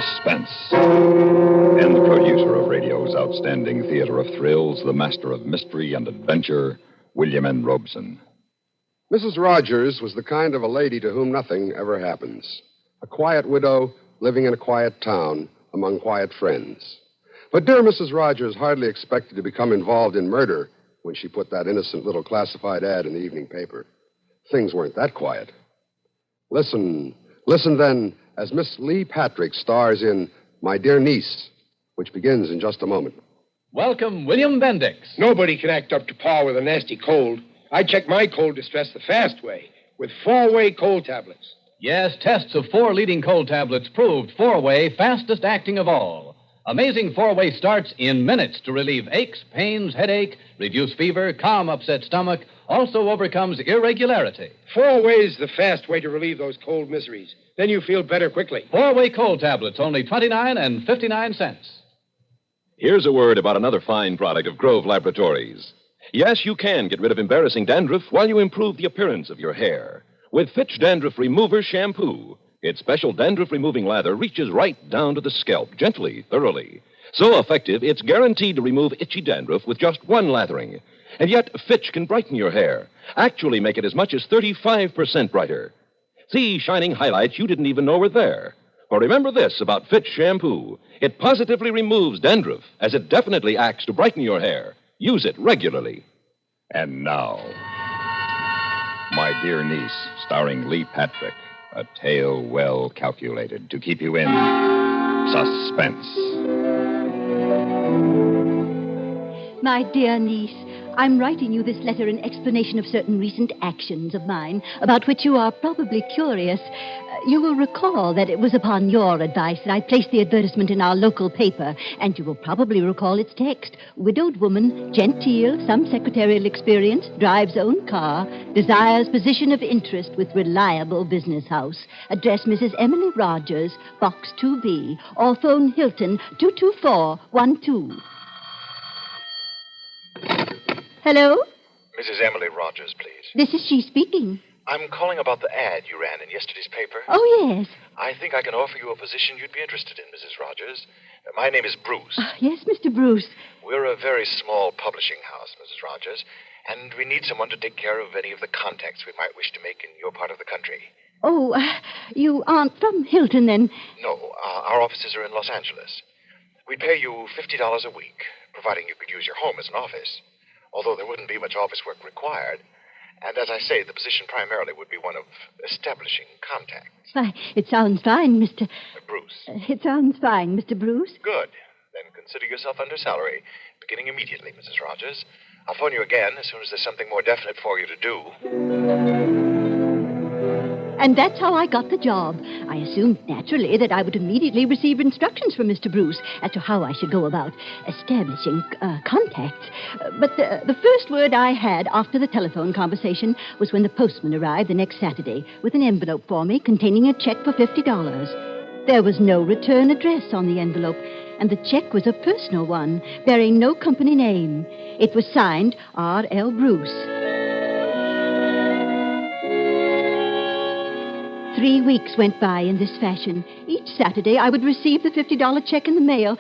Suspense. And the producer of radio's outstanding theater of thrills, the master of mystery and adventure, William N. Robeson. Mrs. Rogers was the kind of a lady to whom nothing ever happens. A quiet widow living in a quiet town among quiet friends. But dear Mrs. Rogers hardly expected to become involved in murder when she put that innocent little classified ad in the evening paper. Things weren't that quiet. Listen then, as Miss Lee Patrick stars in My Dear Niece, which begins in just a moment. Welcome, William Bendix. Nobody can act up to par with a nasty cold. I check my cold distress the fast way, with 4-way cold tablets. Yes, tests of 4 leading cold tablets proved 4-way fastest acting of all. Amazing 4-way starts in minutes to relieve aches, pains, headache, reduce fever, calm upset stomach, also overcomes irregularity. 4-way's the fast way to relieve those cold miseries. Then you feel better quickly. 4-way cold tablets, only 29 and 59 cents. Here's a word about another fine product of Grove Laboratories. Yes, you can get rid of embarrassing dandruff while you improve the appearance of your hair. With Fitch Dandruff Remover Shampoo. Its special dandruff-removing lather reaches right down to the scalp, gently, thoroughly. So effective, it's guaranteed to remove itchy dandruff with just one lathering. And yet, Fitch can brighten your hair. Actually make it as much as 35% brighter. See shining highlights you didn't even know were there. For remember this about Fitch Shampoo. It positively removes dandruff, as it definitely acts to brighten your hair. Use it regularly. And now, My Dear Niece, starring Lee Patrick. A tale well calculated to keep you in suspense. My dear niece, I'm writing you this letter in explanation of certain recent actions of mine, about which you are probably curious. You will recall that it was upon your advice that I placed the advertisement in our local paper, and you will probably recall its text. Widowed woman, genteel, some secretarial experience, drives own car, desires position of interest with reliable business house. Address Mrs. Emily Rogers, Box 2B, or phone Hilton 22412. Hello? Mrs. Emily Rogers, please. This is she speaking. I'm calling about the ad you ran in yesterday's paper. Oh, yes. I think I can offer you a position you'd be interested in, Mrs. Rogers. My name is Bruce. Yes, Mr. Bruce. We're a very small publishing house, Mrs. Rogers, and we need someone to take care of any of the contacts we might wish to make in your part of the country. Oh, you aren't from Hilton, then? No, our offices are in Los Angeles. We'd pay you $50 a week, providing you could use your home as an office, although there wouldn't be much office work required. And as I say, the position primarily would be one of establishing contacts. Why, it sounds fine, Mr. Bruce. It sounds fine, Mr. Bruce. Good. Then consider yourself under salary, beginning immediately, Mrs. Rogers. I'll phone you again as soon as there's something more definite for you to do. And that's how I got the job. I assumed, naturally, that I would immediately receive instructions from Mr. Bruce as to how I should go about establishing contacts. But the first word I had after the telephone conversation was when the postman arrived the next Saturday with an envelope for me containing a check for $50. There was no return address on the envelope, and the check was a personal one, bearing no company name. It was signed R.L. Bruce. 3 weeks went by in this fashion. Each Saturday, I would receive the $50 check in the mail,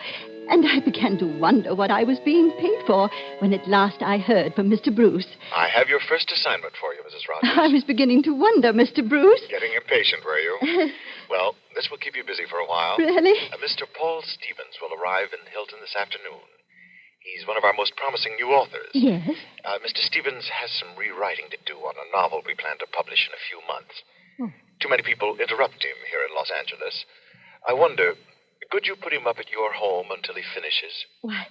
and I began to wonder what I was being paid for when at last I heard from Mr. Bruce. I have your first assignment for you, Mrs. Rogers. I was beginning to wonder, Mr. Bruce. Getting impatient, were you? Well, this will keep you busy for a while. Really? Mr. Paul Stevens will arrive in Hilton this afternoon. He's one of our most promising new authors. Yes? Mr. Stevens has some rewriting to do on a novel we plan to publish in a few months. Oh. Too many people interrupt him here in Los Angeles. I wonder, could you put him up at your home until he finishes? Why,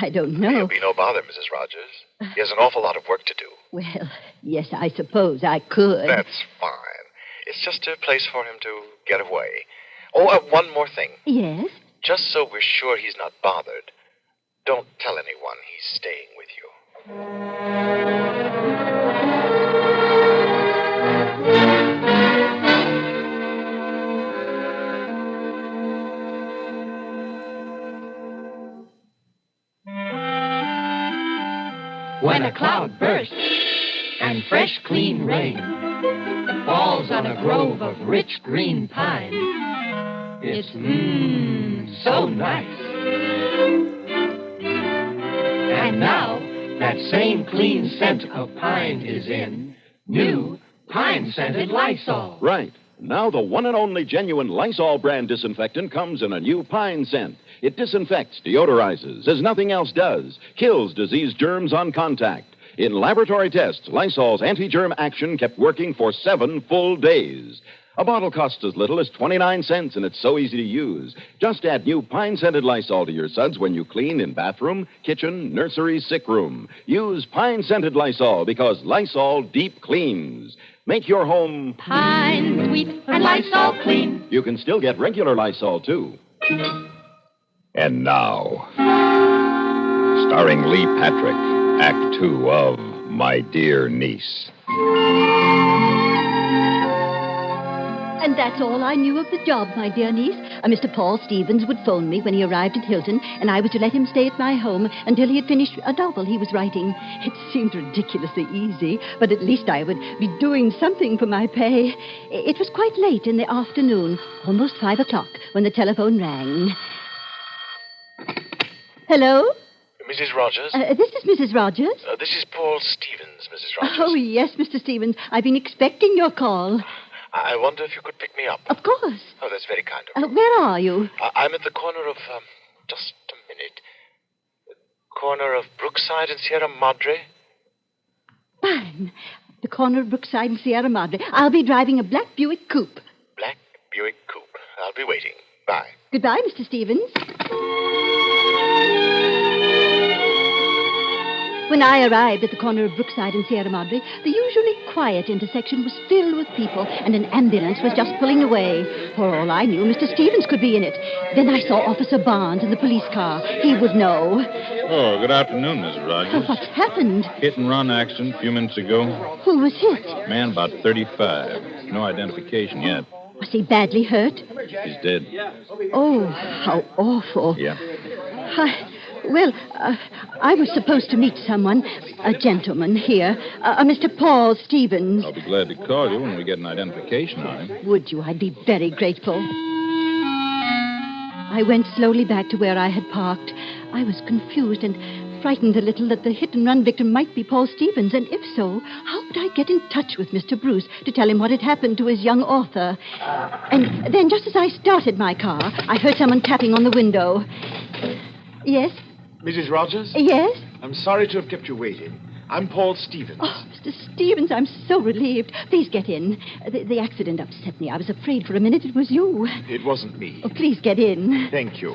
I don't know. It'll be no bother, Mrs. Rogers. He has an awful lot of work to do. Well, yes, I suppose I could. That's fine. It's just a place for him to get away. Oh, one more thing. Yes? Just so we're sure he's not bothered, don't tell anyone he's staying with you. When a cloud bursts and fresh, clean rain falls on a grove of rich green pine, It's so nice. And now, that same clean scent of pine is in new pine-scented Lysol. Right. Now the one and only genuine Lysol brand disinfectant comes in a new pine scent. It disinfects, deodorizes, as nothing else does, kills disease germs on contact. In laboratory tests, Lysol's anti-germ action kept working for 7 full days. A bottle costs as little as 29 cents, and it's so easy to use. Just add new pine-scented Lysol to your suds when you clean in bathroom, kitchen, nursery, sick room. Use pine-scented Lysol because Lysol deep cleans. Make your home Pine sweet and Lysol clean. You can still get regular Lysol, too. And now, starring Lee Patrick, Act 2 of My Dear Niece. And that's all I knew of the job, my dear niece. Mr. Paul Stevens would phone me when he arrived at Hilton, and I was to let him stay at my home until he had finished a novel he was writing. It seemed ridiculously easy, but at least I would be doing something for my pay. It was quite late in the afternoon, almost 5 o'clock, when the telephone rang. Hello? Mrs. Rogers? This is Mrs. Rogers. This is Paul Stevens, Mrs. Rogers. Oh, yes, Mr. Stevens. I've been expecting your call. I wonder if you could pick me up. Of course. Oh, that's very kind of you. Where are you? I'm at the corner of, just a minute. The corner of Brookside and Sierra Madre. Fine. The corner of Brookside and Sierra Madre. I'll be driving a black Buick coupe. Black Buick coupe. I'll be waiting. Bye. Goodbye, Mr. Stevens. When I arrived at the corner of Brookside and Sierra Madre, the usually quiet intersection was filled with people, and an ambulance was just pulling away. For all I knew, Mr. Stevens could be in it. Then I saw Officer Barnes in the police car. He would know. Oh, good afternoon, Mrs. Rogers. What's happened? Hit-and-run accident a few minutes ago. Who was hit? Man about 35. No identification yet. Was he badly hurt? He's dead. Oh, how awful. Yeah. I was supposed to meet someone, a gentleman here, Mr. Paul Stevens. I'll be glad to call you when we get an identification on him. Would you? I'd be very grateful. I went slowly back to where I had parked. I was confused and frightened a little that the hit-and-run victim might be Paul Stevens, and if so, how could I get in touch with Mr. Bruce to tell him what had happened to his young author? And then just as I started my car, I heard someone tapping on the window. Yes? Mrs. Rogers? Yes? I'm sorry to have kept you waiting. I'm Paul Stevens. Oh, Mr. Stevens, I'm so relieved. Please get in. The accident upset me. I was afraid for a minute it was you. It wasn't me. Oh, please get in. Thank you.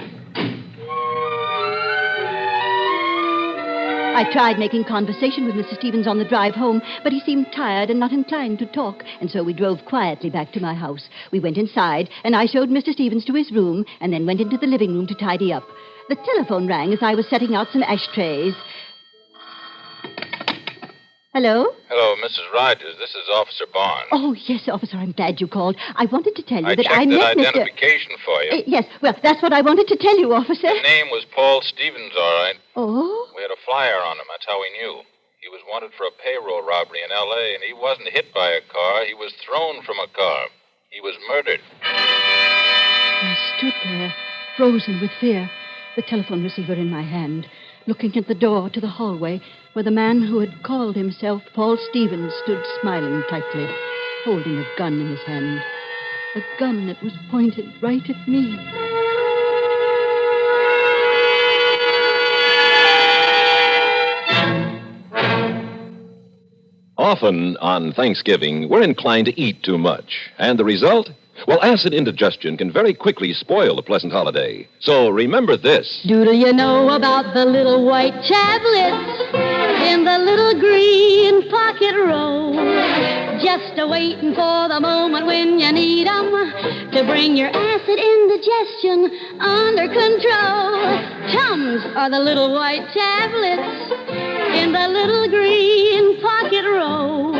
I tried making conversation with Mr. Stevens on the drive home, but he seemed tired and not inclined to talk, and so we drove quietly back to my house. We went inside, and I showed Mr. Stevens to his room, and then went into the living room to tidy up. The telephone rang as I was setting out some ashtrays. Hello? Hello, Mrs. Rogers. This is Officer Barnes. Oh, yes, officer, I'm glad you called. I wanted to tell you that I checked met an Mr. identification for you. Yes, well, that's what I wanted to tell you, officer. His name was Paul Stevens, all right. Oh? We had a flyer on him. That's how we knew. He was wanted for a payroll robbery in L.A., and he wasn't hit by a car. He was thrown from a car. He was murdered. I stood there, frozen with fear, the telephone receiver in my hand, looking at the door to the hallway where the man who had called himself Paul Stevens stood smiling tightly, holding a gun in his hand. A gun that was pointed right at me. Often on Thanksgiving, we're inclined to eat too much. And the result? Well, acid indigestion can very quickly spoil a pleasant holiday. So remember this. Doodle you know about the little white tablets in the little green pocket roll? Just a-waiting for the moment when you need 'em to bring your acid indigestion under control. Tums are the little white tablets in the little green pocket roll.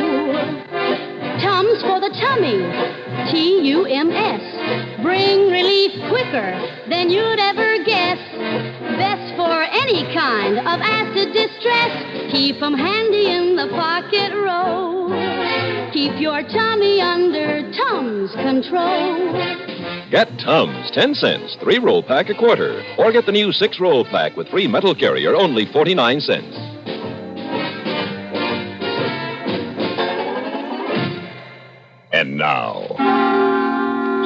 Tums for the tummy, Tums. Bring relief quicker than you'd ever guess. Best for any kind of acid distress. Keep 'em handy in the pocket roll. keep your tummy under Tums control. Get Tums, 10 cents, 3-roll pack a quarter. Or get the new 6-roll pack with free metal carrier, only 49 cents. And now,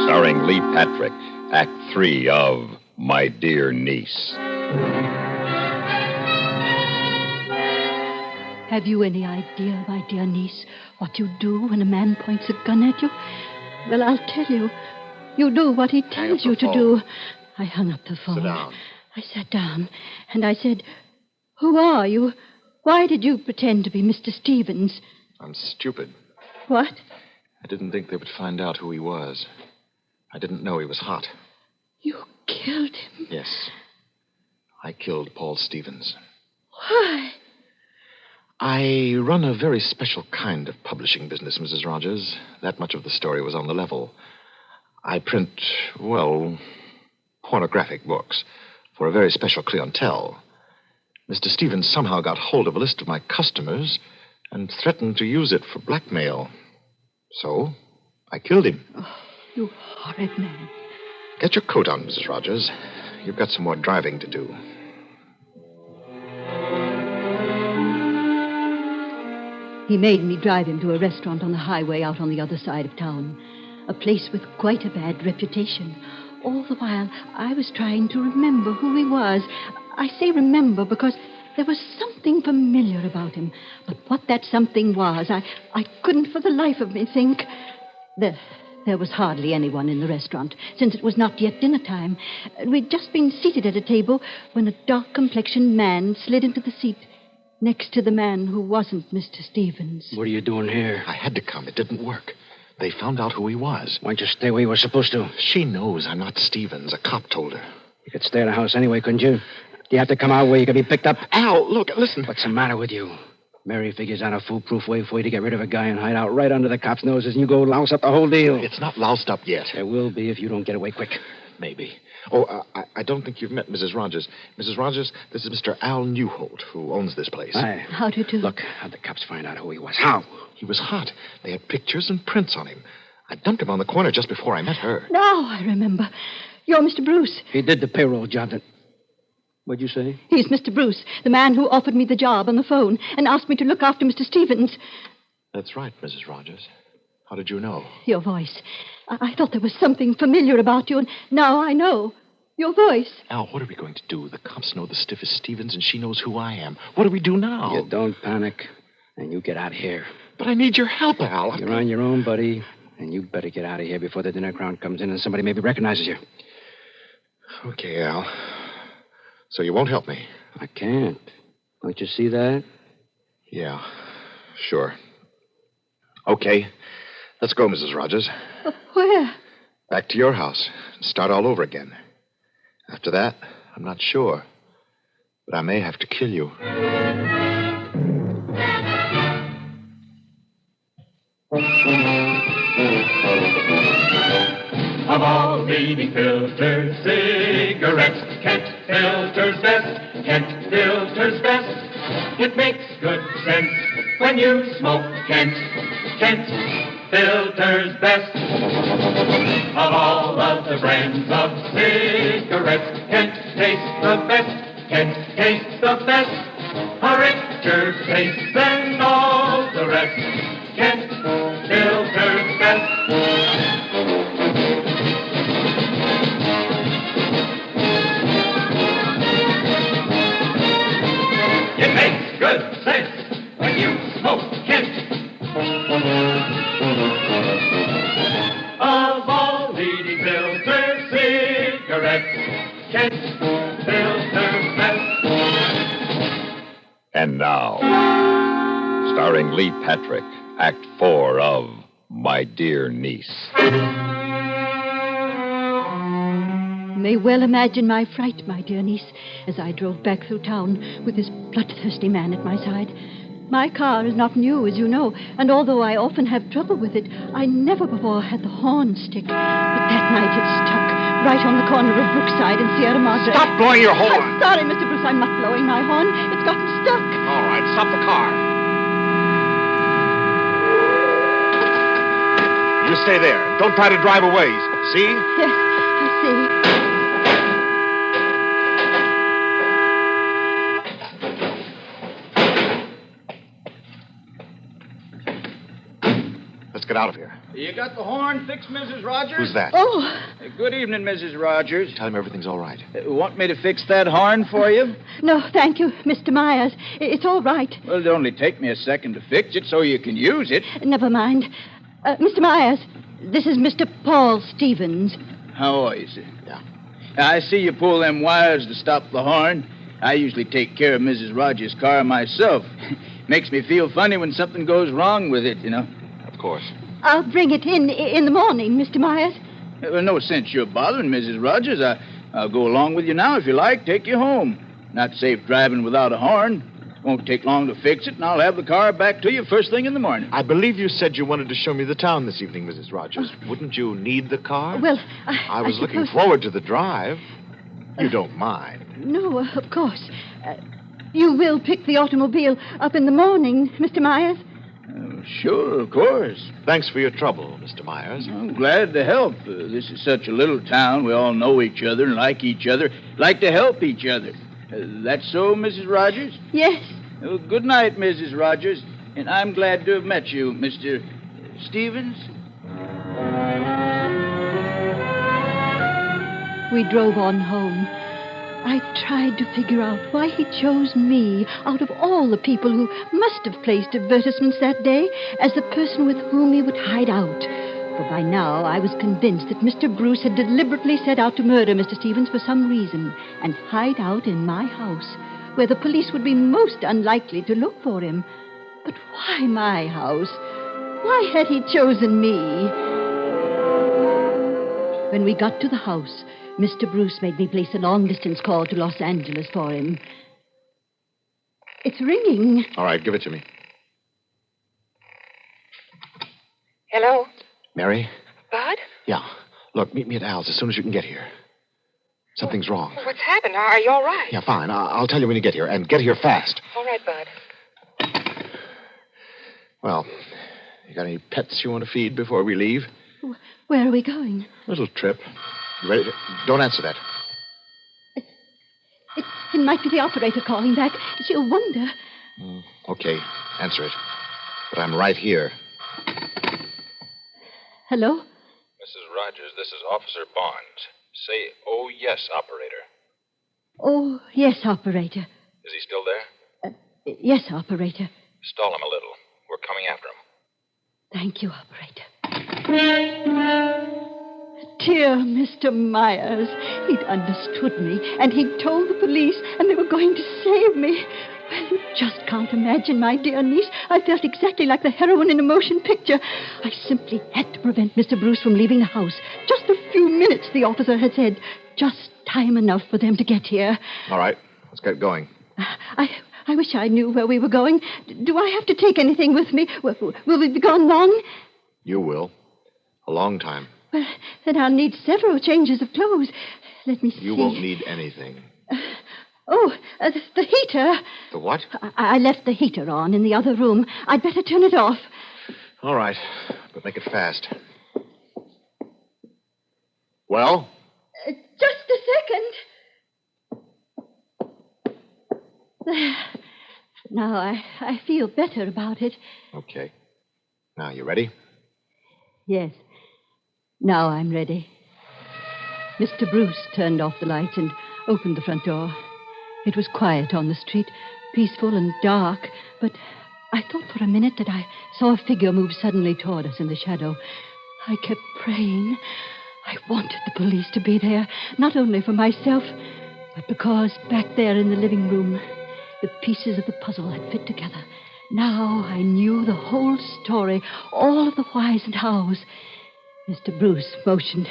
starring Lee Patrick, Act 3 of My Dear Niece. Have you any idea, my dear niece, what you do when a man points a gun at you? Well, I'll tell you. You do what he tells you to do. I hung up the phone. Sit down. I sat down, and I said, "Who are you? Why did you pretend to be Mr. Stevens?" I'm stupid. What? I didn't think they would find out who he was. I didn't know he was hot. You killed him? Yes. I killed Paul Stevens. Why? I run a very special kind of publishing business, Mrs. Rogers. That much of the story was on the level. I print, well, pornographic books for a very special clientele. Mr. Stevens somehow got hold of a list of my customers and threatened to use it for blackmail. So, I killed him. Oh, you horrid man. Get your coat on, Mrs. Rogers. You've got some more driving to do. He made me drive him to a restaurant on the highway out on the other side of town. A place with quite a bad reputation. All the while, I was trying to remember who he was. I say remember because there was something familiar about him. But what that something was, I couldn't for the life of me think. There was hardly anyone in the restaurant, since it was not yet dinner time. We'd just been seated at a table when a dark-complexioned man slid into the seat next to the man who wasn't Mr. Stevens. What are you doing here? I had to come. It didn't work. They found out who he was. Why'd you stay where you were supposed to? She knows I'm not Stevens. A cop told her. You could stay at the house anyway, couldn't you? Do you have to come out where you could be picked up? Al, look, listen. What's the matter with you? Mary figures out a foolproof way for you to get rid of a guy and hide out right under the cops' noses, and you go louse up the whole deal. It's not loused up yet. There will be if you don't get away quick. Maybe. Oh, I don't think you've met Mrs. Rogers. Mrs. Rogers, this is Mr. Al Newholt, who owns this place. Aye. How do you do? Look, how'd the cops find out who he was? How? He was hot. They had pictures and prints on him. I dumped him on the corner just before I met her. Now I remember. You're Mr. Bruce. He did the payroll job that... What'd you say? He's Mr. Bruce, the man who offered me the job on the phone and asked me to look after Mr. Stevens. That's right, Mrs. Rogers. How did you know? Your voice. I thought there was something familiar about you, and now I know. Your voice. Al, what are we going to do? The cops know the stiff is Stevens, and she knows who I am. What do we do now? You don't panic, and you get out of here. But I need your help, Al. You're on your own, buddy, and you better get out of here before the dinner crowd comes in and somebody maybe recognizes you. Okay, Al. So you won't help me? I can't. Don't you see that? Yeah, sure. Okay. Let's go, Mrs. Rogers. Where? Back to your house. Start all over again. After that, I'm not sure. But I may have to kill you. Of all leading filters, cigarettes, Kent Filter's best. Kent Filter's best. It makes good sense when you smoke Kent. Kent Filter's best. Of all of the brands of cigarettes, Kent tastes the best. Kent tastes the best. A richer taste than all the rest. Kent Filter's best. It makes good sense when you smoke Kent. Of all leading filter cigarettes, Kent Filter's best. And now, starring Lee Patrick, Act 4 of My Dear Niece. You may well imagine my fright, my dear niece, as I drove back through town with this bloodthirsty man at my side. My car is not new, as you know, and although I often have trouble with it, I never before had the horn stick. But that night it stuck right on the corner of Brookside and Sierra Madre. Stop blowing your horn! I'm sorry, Mr. Bruce, I'm not blowing my horn. It's gotten stuck. All right, stop the car. You just stay there. Don't try to drive away. See? Yes, I see. Let's get out of here. You got the horn fixed, Mrs. Rogers? Who's that? Oh, Good evening, Mrs. Rogers. Tell him everything's all right. Want me to fix that horn for you? no, thank you, Mr. Myers. It's all right. Well, it'll only take me a second to fix it so you can use it. Never mind. Mr. Myers, this is Mr. Paul Stevens. How are you, sir? Yeah. I see you pull them wires to stop the horn. I usually take care of Mrs. Rogers' car myself. Makes me feel funny when something goes wrong with it, you know. Of course. I'll bring it in the morning, Mr. Myers. Well, no sense you're bothering Mrs. Rogers. I'll go along with you now if you like. Take you home. Not safe driving without a horn. Won't take long to fix it, and I'll have the car back to you first thing in the morning. I believe you said you wanted to show me the town this evening, Mrs. Rogers. Wouldn't you need the car? Well, I was looking forward to the drive. You don't mind. No, of course. You will pick the automobile up in the morning, Mr. Myers? Sure, of course. Thanks for your trouble, Mr. Myers. I'm glad to help. This is such a little town. We all know each other and like each other. Like to help each other. That's so, Mrs. Rogers? Yes. Well, good night, Mrs. Rogers. And I'm glad to have met you, Mr. Stevens. We drove on home. I tried to figure out why he chose me out of all the people who must have placed advertisements that day as the person with whom he would hide out. For by now I was convinced that Mr. Bruce had deliberately set out to murder Mr. Stevens for some reason and hide out in my house, where the police would be most unlikely to look for him. But why my house? Why had he chosen me? When we got to the house, Mr. Bruce made me place a long-distance call to Los Angeles for him. It's ringing. All right, give it to me. Hello? Mary? Bud? Yeah. Look, meet me at Al's as soon as you can get here. Something's wrong. What's happened? Are you all right? Yeah, fine. I'll tell you when you get here, and get here fast. All right, Bud. Well, you got any pets you want to feed before we leave? Where are we going? Little trip. You ready? Don't answer that. It might be the operator calling back. She'll wonder. Okay, answer it. But I'm right here. Hello? Mrs. Rogers, this is Officer Barnes. Say, oh, yes, operator. Oh, yes, operator. Is he still there? Yes, operator. Stall him a little. We're coming after him. Thank you, operator. Dear Mr. Myers, he'd understood me, and he'd told the police, and they were going to save me. Well, you just can't imagine, my dear niece. I felt exactly like the heroine in a motion picture. I simply had to prevent Mr. Bruce from leaving the house. Just a few minutes, the officer had said. Just time enough for them to get here. All right, let's get going. I wish I knew where we were going. Do I have to take anything with me? Will we be gone long? You will. A long time. Well, then I'll need several changes of clothes. Let me see. You won't need anything. The heater. The what? I left the heater on in the other room. I'd better turn it off. All right, but make it fast. Well? Just a second. There. Now I feel better about it. Okay. Now, you ready? Yes. Now I'm ready. Mr. Bruce turned off the lights and opened the front door. It was quiet on the street, peaceful and dark, but I thought for a minute that I saw a figure move suddenly toward us in the shadow. I kept praying. I wanted the police to be there, not only for myself, but because back there in the living room, the pieces of the puzzle had fit together. Now I knew the whole story, all of the whys and hows. Mr. Bruce motioned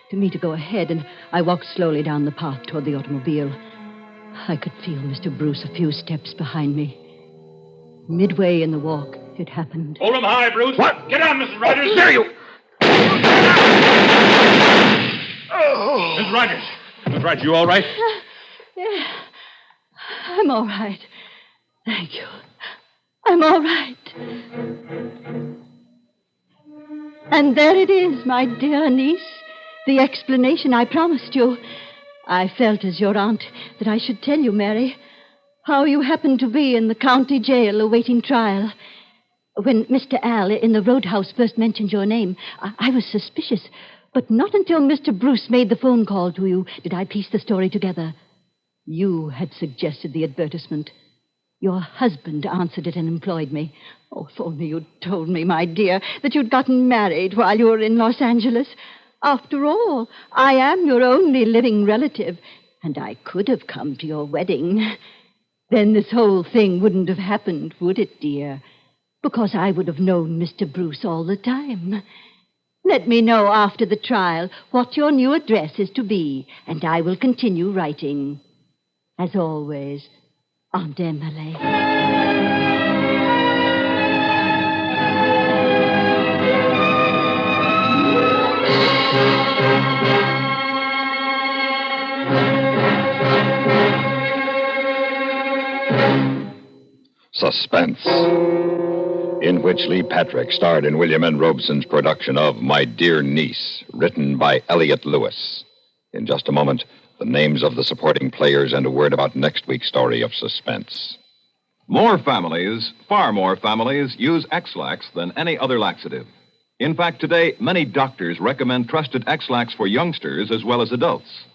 to me to go ahead, and I walked slowly down the path toward the automobile. I could feel Mr. Bruce a few steps behind me. Midway in the walk, it happened. Hold him high, Bruce. What? Get down, Mrs. Rogers. There you... Oh. Mrs. Rogers. Mrs. Rogers, you all right? Yeah. I'm all right. Thank you. I'm all right. And there it is, my dear niece. The explanation I promised you. I felt as your aunt that I should tell you, Mary, how you happened to be in the county jail awaiting trial. When Mr. Al in the roadhouse first mentioned your name, I was suspicious. But not until Mr. Bruce made the phone call to you did I piece the story together. You had suggested the advertisement. Your husband answered it and employed me. Oh, if only you'd told me, my dear, that you'd gotten married while you were in Los Angeles. After all, I am your only living relative, and I could have come to your wedding. Then this whole thing wouldn't have happened, would it, dear? Because I would have known Mr. Bruce all the time. Let me know after the trial what your new address is to be, and I will continue writing. As always, Aunt Emily. Suspense, in which Lee Patrick starred in William N. Robeson's production of My Dear Niece, written by Elliot Lewis. In just a moment, the names of the supporting players and a word about next week's story of suspense. More families, far more families, use X-Lax than any other laxative. In fact, today, many doctors recommend trusted X-Lax for youngsters as well as adults.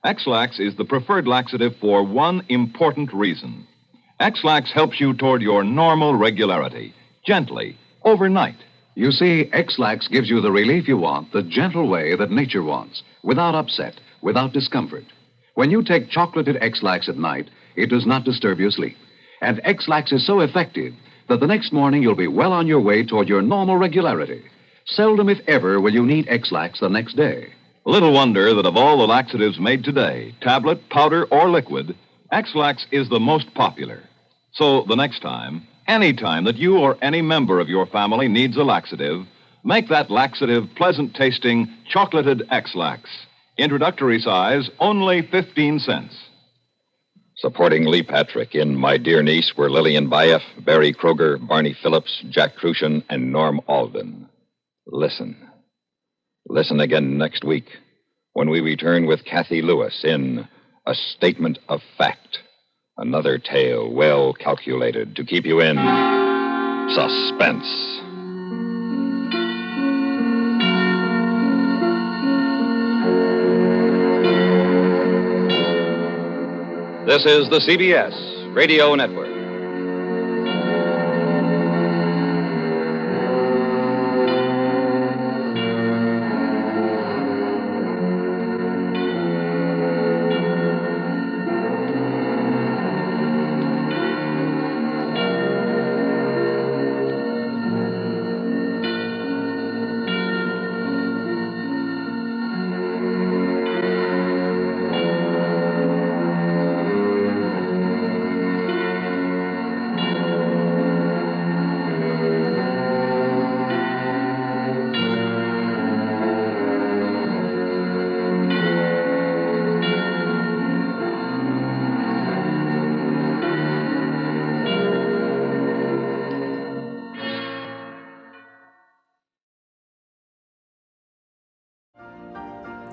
X-Lax is the preferred laxative for one important reason. X-Lax helps you toward your normal regularity, gently, overnight. You see, X-Lax gives you the relief you want the gentle way that nature wants, without upset, without discomfort. When you take chocolated X-Lax at night, it does not disturb your sleep. And X-Lax is so effective that the next morning you'll be well on your way toward your normal regularity. Seldom, if ever, will you need X-Lax the next day. Little wonder that of all the laxatives made today, tablet, powder, or liquid, X-Lax is the most popular. So the next time, any time that you or any member of your family needs a laxative, make that laxative pleasant-tasting chocolated X-Lax. Introductory size, only 15 cents. Supporting Lee Patrick in My Dear Niece were Lillian Baeff, Barry Kroger, Barney Phillips, Jack Crucian, and Norm Alden. Listen. Listen again next week when we return with Kathy Lewis in A Statement of Fact. Another tale well calculated to keep you in suspense. This is the CBS Radio Network.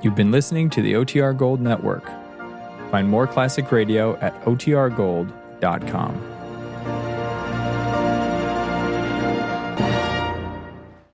You've been listening to the OTR Gold Network. Find more classic radio at otrgold.com.